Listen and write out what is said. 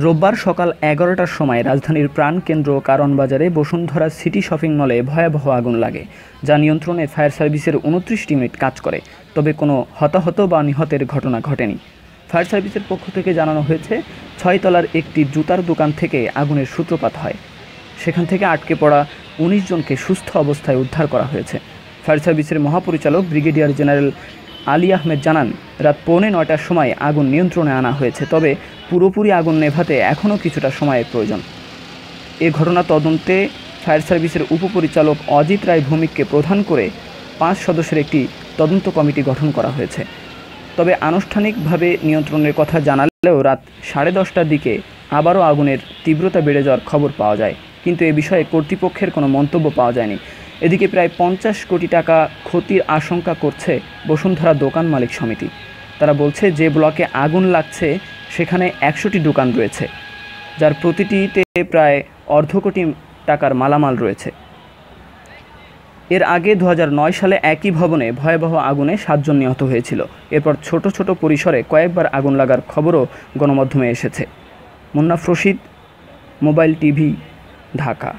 রোববার সকাল ১১টার সময় রাজধানীর প্রাণকেন্দ্র কারণ বাজারে বসুন্ধরা সিটি শপিং মলে ভয়াবহ আগুন লাগে, যা নিয়ন্ত্রণে ফায়ার সার্ভিসের ২৯টি ইউনিট কাজ করে। তবে কোনো হতাহত বা নিহতের ঘটনা ঘটেনি। ফায়ার সার্ভিসের পক্ষ থেকে জানানো হয়েছে, ৬ তলার একটি জুতার দোকান থেকে আগুনের সূত্রপাত হয়। সেখান থেকে আটকে পড়া ১৯ জনকে সুস্থ অবস্থায় উদ্ধার করা হয়েছে। ফায়ার সার্ভিসের মহাপরিচালক ব্রিগেডিয়ার জেনারেল আলী আহমেদ জানান, রাত ৮:৩০টার সময় আগুন নিয়ন্ত্রণে আনা হয়েছে, তবে পুরোপুরি আগুন নেভাতে এখনও কিছুটা সময়ের প্রয়োজন। এ ঘটনা তদন্তে ফায়ার সার্ভিসের উপপরিচালক অজিত রায় ভৌমিককে প্রধান করে ৫ সদস্যের একটি তদন্ত কমিটি গঠন করা হয়েছে। তবে আনুষ্ঠানিকভাবে নিয়ন্ত্রণের কথা জানালেও রাত ১০:৩০টার দিকে আবারও আগুনের তীব্রতা বেড়ে যাওয়ার খবর পাওয়া যায়, কিন্তু এ বিষয়ে কর্তৃপক্ষের কোনো মন্তব্য পাওয়া যায়নি। এদিকে প্রায় ৫০ কোটি টাকা ক্ষতির আশঙ্কা করছে বসুন্ধরা দোকান মালিক সমিতি। তারা বলছে, যে ব্লকে আগুন লাগছে সেখানে ১০০টি দোকান রয়েছে, যার প্রতিটিতে প্রায় অর্ধ কোটি টাকার মালামাল রয়েছে। এর আগে ২০০৯ সালে একই ভবনে ভয়াবহ আগুনে ৭ জন নিহত হয়েছিল। এরপর ছোট ছোট পরিসরে কয়েকবার আগুন লাগার খবরও গণমাধ্যমে এসেছে। Munnaf Rashid, mobile TV, Dhaka.